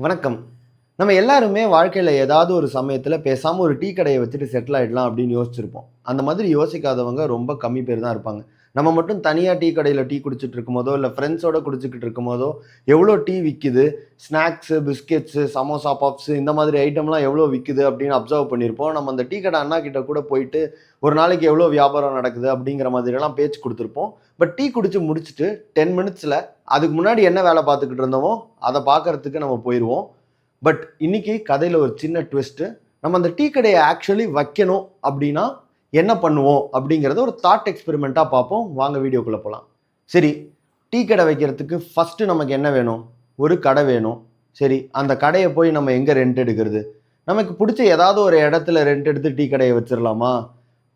வணக்கம். நம்ம எல்லாருமே வாழ்க்கையில ஏதாவது ஒரு சமயத்துல பேசாம ஒரு டீ கடைய வச்சுட்டு செட்டில் ஆயிடலாம் அப்படின்னு யோசிச்சிருப்போம். அந்த மாதிரி யோசிக்காதவங்க ரொம்ப கம்மி பேர் தான் இருப்பாங்க. நம்ம மட்டும் தனியா டீ கடையில டீ குடிச்சிட்டு இருக்கும்போதோ, இல்ல ஃப்ரெண்ட்ஸோட குடிச்சுக்கிட்டு இருக்கும்போதோ, எவ்வளோ டீ விக்குது, ஸ்நாக்ஸு, பிஸ்கெட்ஸு, சமோசா, பப்ஸு இந்த மாதிரி ஐட்டம்லாம் எவ்வளோ விக்குது அப்படின்னு அப்சர்வ் பண்ணியிருப்போம். நம்ம அந்த டீ கடை அண்ணா கிட்ட கூட போயிட்டு, ஒரு நாளைக்கு எவ்வளோ வியாபாரம் நடக்குது அப்படிங்கிற மாதிரியெல்லாம் பேச்சு குடுத்துருப்போம். பட் டீ குடிச்சு முடிச்சுட்டு 10 மினிட்ஸ்ல அதுக்கு முன்னாடி என்ன வேலை பார்த்துக்கிட்டு இருந்தோமோ, அத பார்க்கறதுக்கு நம்ம போயிருவோம். பட் இன்னைக்கு கதையில ஒரு சின்ன ட்விஸ்ட்டு. நம்ம அந்த டீ கடைய ஆக்சுவலி வைக்கணும் அப்படின்னா, என்ன பண்ணுவோம்? அப்படிங்கிறத ஒரு தாட் எக்ஸ்பெரிமெண்ட்டா பார்ப்போம். வாங்க வீடியோக்குள்ள போலாம். சரி, டீ கடை வைக்கிறதுக்கு ஃபர்ஸ்ட்டு நமக்கு என்ன வேணும்? ஒரு கடை வேணும். சரி, அந்த கடைய போய் நம்ம எங்க ரெண்ட் எடுக்கிறது? நமக்கு புடிச்ச ஏதாவது ஒரு இடத்துல ரெண்ட் எடுத்து டீ கடைய வச்சிரலாமா?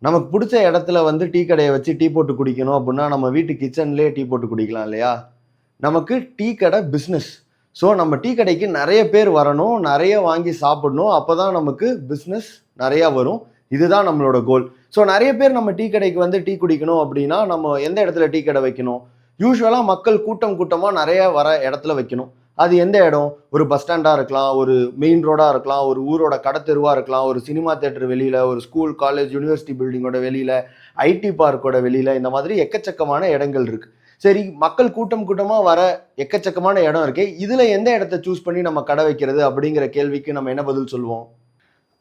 நமக்கு புடிச்ச இடத்துல வந்து டீ கடைய வச்சு டீ போட்டு குடிக்கணும் அப்படின்னா, நம்ம வீட்டு கிச்சன்லயே டீ போட்டு குடிக்கலாம் இல்லையா? நமக்கு டீ கடை பிசினஸ். ஸோ நம்ம டீ கடைக்கு நிறைய பேர் வரணும், நிறைய வாங்கி சாப்பிடணும். அப்பதான் நமக்கு பிசினஸ் நிறையா வரும். இதுதான் நம்மளோட கோல். ஸோ நிறைய பேர் நம்ம டீ கடைக்கு வந்து டீ குடிக்கணும் அப்படின்னா, நம்ம எந்த இடத்துல டீ கடை வைக்கணும்? யூசுவலா மக்கள் கூட்டம் கூட்டமா நிறைய வர இடத்துல வைக்கணும். அது எந்த இடம்? ஒரு பஸ் ஸ்டாண்டா இருக்கலாம், ஒரு மெயின் ரோடா இருக்கலாம், ஒரு ஊரோட கடத்தெருவா இருக்கலாம், ஒரு சினிமா தியேட்டர் வெளியில, ஒரு ஸ்கூல், காலேஜ், யூனிவர்சிட்டி பில்டிங்கோட வெளியில, ஐடி பார்க்கோட வெளியில, இந்த மாதிரி எக்கச்சக்கமான இடங்கள் இருக்கு. சரி, மக்கள் கூட்டம் கூட்டமா வர எக்கச்சக்கமான இடம் இருக்கே, இதுல எந்த இடத்த சூஸ் பண்ணி நம்ம கடை வைக்கிறது அப்படிங்கிற கேள்விக்கு நம்ம என்ன பதில் சொல்லுவோம்?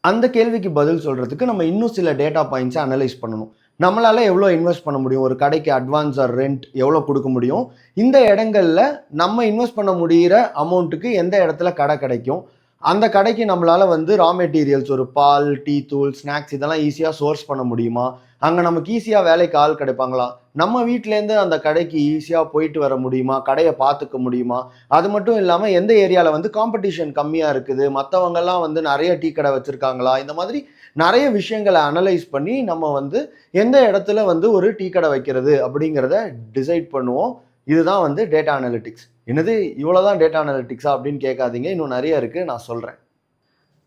அந்த கேள்விக்கு பதில் சொல்றதுக்கு நம்ம இன்னும் சில டேட்டா பாயிண்ட்ஸை அனலைஸ் பண்ணணும். நம்மளால எவ்வளோ இன்வெஸ்ட் பண்ண முடியும்? ஒரு கடைக்கு அட்வான்ஸ் ஆர் ரெண்ட் எவ்வளோ கொடுக்க முடியும்? இந்த இடங்கள்ல நம்ம இன்வெஸ்ட் பண்ண முடியிற அமௌண்ட்டுக்கு எந்த இடத்துல கடை கிடைக்கும்? அந்த கடைக்கு நம்மளால வந்து ரா மெட்டீரியல்ஸ், ஒரு பால், டீ தூள், ஸ்நாக்ஸ் இதெல்லாம் ஈஸியா சோர்ஸ் பண்ண முடியுமா? அங்க நமக்கு ஈஸியா வேலைக்கு ஆள் கிடைப்பாங்களா? நம்ம வீட்டிலேருந்து அந்த கடைக்கு ஈஸியா போயிட்டு வர முடியுமா? கடைய பார்த்துக்க முடியுமா? அது மட்டும் இல்லாம எந்த ஏரியால வந்து காம்படிஷன் கம்மியா இருக்குது? மத்தவங்கலாம் வந்து நிறைய டீ கடை வச்சிருக்காங்களா? இந்த மாதிரி நிறைய விஷயங்கள அனலைஸ் பண்ணி நம்ம வந்து எந்த இடத்துல வந்து ஒரு டீ கடை வைக்கிறது அப்படிங்கிறத டிசைட் பண்ணுவோம். இதுதான் வந்து டேட்டா அனலிட்டிக்ஸ். என்னது இவ்வளோதான் டேட்டா அனலிட்டிக்ஸா அப்படின்னு கேட்காதீங்க. இன்னும் நிறைய இருக்கு, நான் சொல்றேன்.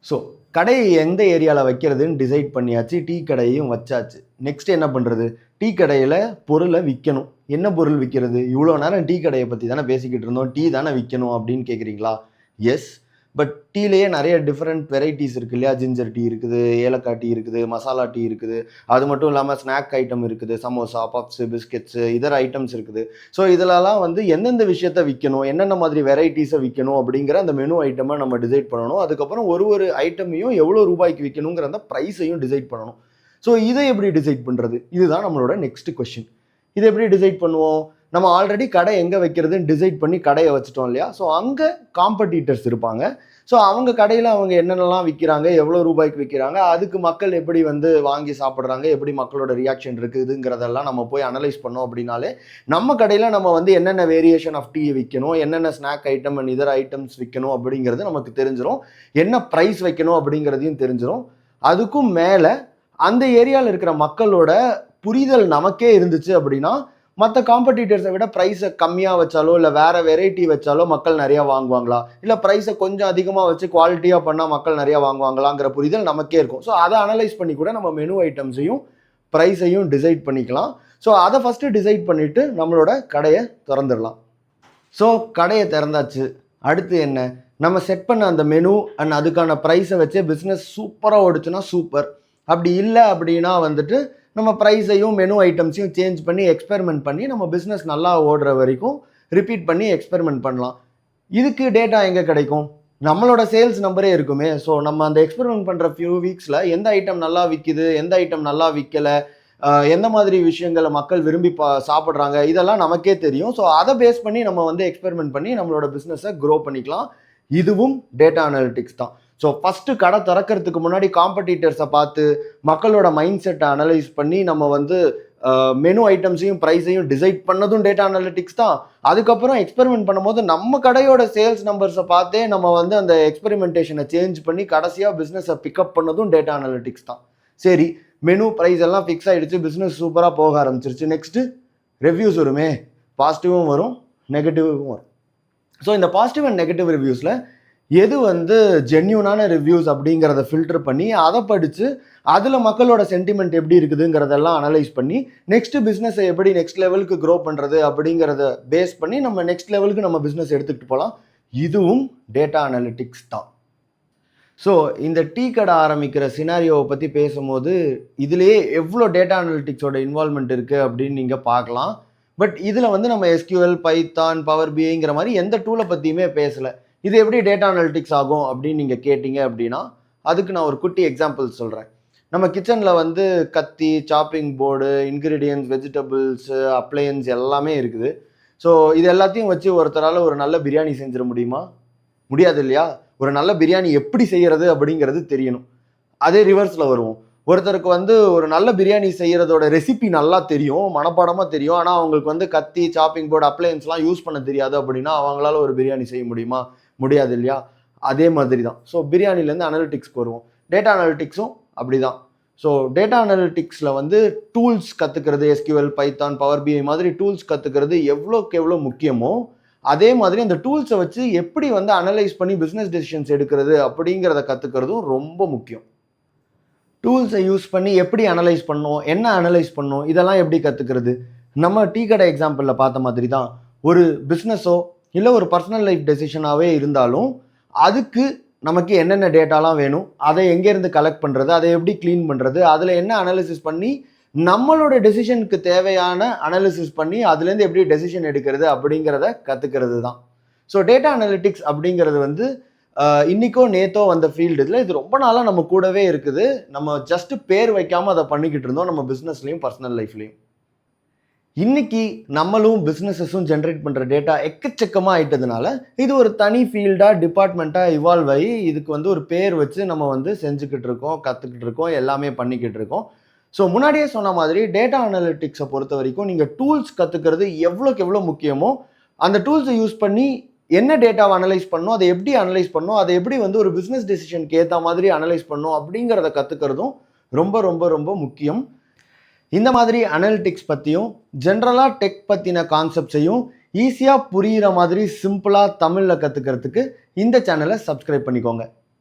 ஸோ கடையை எந்த ஏரியாவில் வைக்கிறதுன்னு டிசைட் பண்ணியாச்சு. டீ கடையையும் வச்சாச்சு. நெக்ஸ்ட் என்ன பண்ணுறது? டீ கடையில் பொருளை விற்கணும். என்ன பொருள் விற்கிறது? இவ்வளோ நேரம் டீ கடையை பற்றி தானே பேசிக்கிட்டு இருந்தோம், டீ தானே விற்கணும் அப்படின்னு கேட்குறீங்களா? எஸ். பட் டீலேயே நிறைய டிஃப்ரெண்ட் வெரைட்டிஸ் இருக்குது இல்லையா? ஜிஞ்சர் டீ இருக்குது, ஏலக்காய் டீ இருக்குது, மசாலா டீ இருக்குது. அது மட்டும் இல்லாமல் ஸ்நாக் ஐட்டம் இருக்குது, சமோசா, பப்ஸு, பிஸ்கெட்ஸு, இதர ஐட்டம்ஸ் இருக்குது. ஸோ இதிலலாம் வந்து எந்தெந்த விஷயத்த விற்கணும், என்னென்ன மாதிரி வெரைட்டிஸை விற்கணும் அப்படிங்கிற அந்த மெனு ஐட்டமை நம்ம டிசைட் பண்ணணும். அதுக்கப்புறம் ஒரு ஐட்டமையும் எவ்வளோ ரூபாய்க்கு விற்கணுங்கிற அந்த ப்ரைஸையும் டிசைட் பண்ணணும். ஸோ இதை எப்படி டிசைட் பண்ணுறது? இதுதான் நம்மளோட நெக்ஸ்ட் கொஸ்டின். இதை எப்படி டிசைட் பண்ணுவோம்? நம்ம ஆல்ரெடி கடை எங்கே வைக்கிறதுன்னு டிசைட் பண்ணி கடையை வச்சுட்டோம் இல்லையா? ஸோ அங்கே காம்படிட்டர்ஸ் இருப்பாங்க. ஸோ அவங்க கடையில் அவங்க என்னென்னலாம் விற்கிறாங்க, எவ்வளோ ரூபாய்க்கு விற்கிறாங்க, அதுக்கு மக்கள் எப்படி வந்து வாங்கி சாப்பிட்றாங்க, எப்படி மக்களோட ரியாக்ஷன் இருக்குதுங்கிறதெல்லாம் நம்ம போய் அனலைஸ் பண்ணோம் அப்படின்னாலே, நம்ம கடையில் நம்ம வந்து என்னென்ன வேரியேஷன் ஆஃப் டீ விற்கணும், என்னென்ன ஸ்நாக் ஐட்டம் அண்ட் இதர் ஐட்டம்ஸ் விற்கணும் அப்படிங்கிறது நமக்கு தெரிஞ்சிடும். என்ன ப்ரைஸ் வைக்கணும் அப்படிங்கிறதையும் தெரிஞ்சிடும். அதுக்கும் மேலே அந்த ஏரியாவில் இருக்கிற மக்களோட புரிதல் நமக்கே இருந்துச்சு அப்படின்னா, மற்ற காம்படிட்டர்ஸை விட ப்ரைஸை கம்மியாக வச்சாலோ இல்லை வேற வெரைட்டி வச்சாலோ மக்கள் நிறையா வாங்குவாங்களா, இல்லை ப்ரைஸை கொஞ்சம் அதிகமாக வச்சு குவாலிட்டியாக பண்ணால் மக்கள் நிறையா வாங்குவாங்களாங்கிற புரிதல் நமக்கே இருக்கும். ஸோ அதை அனலைஸ் பண்ணி கூட நம்ம மெனு ஐட்டம்ஸையும் ப்ரைஸையும் டிசைட் பண்ணிக்கலாம். ஸோ அதை ஃபஸ்ட்டு டிசைட் பண்ணிவிட்டு நம்மளோட கடையை திறந்துடலாம். ஸோ கடையை திறந்தாச்சு. அடுத்து என்ன? நம்ம செட் பண்ண அந்த மெனு அண்ட் அதுக்கான ப்ரைஸை வச்சே பிஸ்னஸ் சூப்பராக ஓடுச்சுன்னா சூப்பர். அப்படி இல்லை அப்படின்னா வந்துட்டு நம்ம ப்ரைஸையும் மெனு ஐட்டம்ஸையும் சேஞ்ச் பண்ணி எக்ஸ்பெரிமெண்ட் பண்ணி நம்ம பிஸ்னஸ் நல்லா ஓடுற வரைக்கும் ரிப்பீட் பண்ணி எக்ஸ்பெரிமெண்ட் பண்ணலாம். இதுக்கு டேட்டா எங்கே கிடைக்கும்? நம்மளோட சேல்ஸ் நம்பரே இருக்குமே. ஸோ நம்ம அந்த எக்ஸ்பெரிமெண்ட் பண்ணுற ஃபியூ வீக்ஸில் எந்த ஐட்டம் நல்லா விற்கிது, எந்த ஐட்டம் நல்லா விற்கலை, எந்த மாதிரி விஷயங்களை மக்கள் விரும்பி சாப்பிட்றாங்க, இதெல்லாம் நமக்கே தெரியும். ஸோ அதை பேஸ் பண்ணி நம்ம வந்து எக்ஸ்பெரிமெண்ட் பண்ணி நம்மளோட பிஸ்னஸை க்ரோ பண்ணிக்கலாம். இதுவும் டேட்டா அனலிட்டிக்ஸ் தான். ஸோ ஃபஸ்ட்டு கடை திறக்கிறதுக்கு முன்னாடி காம்படிட்டர்ஸை பார்த்து மக்களோட மைண்ட் செட்டை அனலைஸ் பண்ணி நம்ம வந்து மெனு ஐட்டம்ஸையும் ப்ரைஸையும் டிசைட் பண்ணதும் டேட்டா அனலிட்டிக்ஸ் தான். அதுக்கப்புறம் எக்ஸ்பெரிமெண்ட் பண்ணும்போது நம்ம கடையோட சேல்ஸ் நம்பர்ஸை பார்த்தே நம்ம வந்து அந்த எக்ஸ்பெரிமெண்டேஷனை சேஞ்ச் பண்ணி கடைசியாக பிஸ்னஸை பிக்கப் பண்ணதும் டேட்டா அனலிட்டிக்ஸ் தான். சரி, மெனு ப்ரைஸ் எல்லாம் ஃபிக்ஸ் ஆகிடுச்சு, பிஸ்னஸ் சூப்பராக போக ஆரம்பிச்சிருச்சு. நெக்ஸ்ட்டு ரிவ்யூஸ் வருமே. பாசிட்டிவும் வரும், நெகட்டிவும் வரும். ஸோ இந்த பாசிட்டிவ் அண்ட் நெகட்டிவ் ரிவ்யூஸில் எது வந்து ஜென்யூனான ரிவ்யூஸ் அப்படிங்கிறத ஃபில்டர் பண்ணி அதை படித்து அதில் மக்களோட சென்டிமெண்ட் எப்படி இருக்குதுங்கிறதெல்லாம் அனலைஸ் பண்ணி நெக்ஸ்ட் பிஸ்னஸை எப்படி நெக்ஸ்ட் லெவலுக்கு க்ரோ பண்ணுறது அப்படிங்கிறத பேஸ் பண்ணி நம்ம நெக்ஸ்ட் லெவலுக்கு நம்ம பிஸ்னஸ் எடுத்துக்கிட்டு போகலாம். இதுவும் டேட்டா அனலிட்டிக்ஸ் தான். ஸோ இந்த டீ கடை ஆரம்பிக்கிற சினாரியோவை பற்றி பேசும்போது இதுலேயே எவ்வளோ டேட்டா அனலிட்டிக்ஸோட இன்வால்மெண்ட் இருக்குது அப்படின்னு நீங்கள் பார்க்கலாம். பட் இதில் வந்து நம்ம எஸ்கியூஎல், பைத்தான், பவர் பிஐங்கிற மாதிரி எந்த டூலை பற்றியுமே பேசலை. இது எப்படி டேட்டா அனலிட்டிக்ஸ் ஆகும் அப்படின்னு நீங்கள் கேட்டிங்க அப்படின்னா அதுக்கு நான் ஒரு குட்டி எக்ஸாம்பிள் சொல்கிறேன். நம்ம கிச்சனில் வந்து கத்தி, shopping board, ingredients, vegetables, appliances எல்லாமே இருக்குது. ஸோ இது எல்லாத்தையும் வச்சு ஒருத்தரால் ஒரு நல்ல பிரியாணி செஞ்சிட முடியுமா? முடியாது இல்லையா? ஒரு நல்ல பிரியாணி எப்படி செய்கிறது அப்படிங்கிறது தெரியணும். அதே ரிவர்ஸில் வருவோம். ஒருத்தருக்கு வந்து ஒரு நல்ல பிரியாணி செய்கிறதோட ரெசிபி நல்லா தெரியும், மனப்பாடமாக தெரியும். ஆனால் அவங்களுக்கு வந்து கத்தி, சாப்பிங் போர்டு, அப்ளையன்ஸ்லாம் யூஸ் பண்ண தெரியாது அப்படின்னா அவங்களால ஒரு பிரியாணி செய்ய முடியுமா? முடியாது இல்லையா? அதே மாதிரி தான். ஸோ பிரியாணிலேருந்து அனலிட்டிக்ஸ்க்கு வருவோம். டேட்டா அனலிட்டிக்ஸும் அப்படி தான். ஸோ டேட்டா அனலிட்டிக்ஸில் வந்து டூல்ஸ் கற்றுக்கிறது, எஸ்கியூஎல், பைத்தான், பவர் பிஐ மாதிரி டூல்ஸ் கற்றுக்கிறது எவ்வளோக்கு எவ்வளோ முக்கியமோ அதே மாதிரி அந்த டூல்ஸை வச்சு எப்படி வந்து அனலைஸ் பண்ணி பிஸ்னஸ் டெசிஷன்ஸ் எடுக்கிறது அப்படிங்கிறத கற்றுக்கிறதும் ரொம்ப முக்கியம். டூல்ஸை யூஸ் பண்ணி எப்படி அனலைஸ் பண்ணணும், என்ன அனலைஸ் பண்ணணும், இதெல்லாம் எப்படி கற்றுக்கிறது? நம்ம டீ கடை எக்ஸாம்பிளில் பார்த்த மாதிரி தான். ஒரு பிஸ்னஸோ இல்லை ஒரு பர்சனல் லைஃப் டெசிஷனாகவே இருந்தாலும் அதுக்கு நமக்கு என்னென்ன டேட்டாலாம் வேணும், அதை எங்கேருந்து கலெக்ட் பண்ணுறது, அதை எப்படி க்ளீன் பண்ணுறது, அதில் என்ன அனாலிசிஸ் பண்ணி நம்மளோட டெசிஷனுக்கு தேவையான அனாலிசிஸ் பண்ணி அதுலேருந்து எப்படி டெசிஷன் எடுக்கிறது அப்படிங்கிறத கற்றுக்கிறது தான். ஸோ டேட்டா அனலிட்டிக்ஸ் அப்படிங்கிறது வந்து இன்னைக்கோ நேத்தோ வந்த ஃபீல்டு இதில் இது ரொம்ப நாளாக நம்ம கூடவே இருக்குது. நம்ம ஜஸ்ட் பேர் வைக்காமல் அதை பண்ணிக்கிட்டு இருந்தோம் நம்ம பிஸ்னஸ்லையும் பர்சனல் லைஃப்லையும். இன்னைக்கு நம்மளும் பிஸ்னஸஸும் ஜென்ரேட் பண்ணுற டேட்டா எக்கச்சக்கமாக ஆயிட்டதுனால இது ஒரு தனி ஃபீல்டாக, டிபார்ட்மெண்ட்டாக இவால்வ் ஆகி இதுக்கு வந்து ஒரு பேர் வச்சு நம்ம வந்து செஞ்சுக்கிட்டு இருக்கோம், கற்றுக்கிட்டு இருக்கோம், எல்லாமே பண்ணிக்கிட்டு இருக்கோம். ஸோ முன்னாடியே சொன்ன மாதிரி டேட்டா அனலிட்டிக்ஸை பொறுத்த வரைக்கும் நீங்கள் டூல்ஸ் கற்றுக்கிறது எவ்வளோக்கு எவ்வளோ முக்கியமோ அந்த டூல்ஸை யூஸ் பண்ணி என்ன டேட்டாவை அனலைஸ் பண்ணணும், அதை எப்படி அனலைஸ் பண்ணணும், அதை எப்படி வந்து ஒரு பிஸ்னஸ் டெசிஷனுக்கு ஏற்ற மாதிரி அனலைஸ் பண்ணணும் அப்படிங்கிறத கற்றுக்கிறதும் ரொம்ப ரொம்ப ரொம்ப முக்கியம். இந்த மாதிரி அனலிட்டிக்ஸ் பற்றியும் ஜென்ரலாக டெக் பற்றின கான்செப்ட்ஸையும் ஈஸியாக புரிகிற மாதிரி சிம்பிளாக தமிழில் கற்றுக்கிறதுக்கு இந்த சேனலை சப்ஸ்கிரைப் பண்ணிக்கோங்க.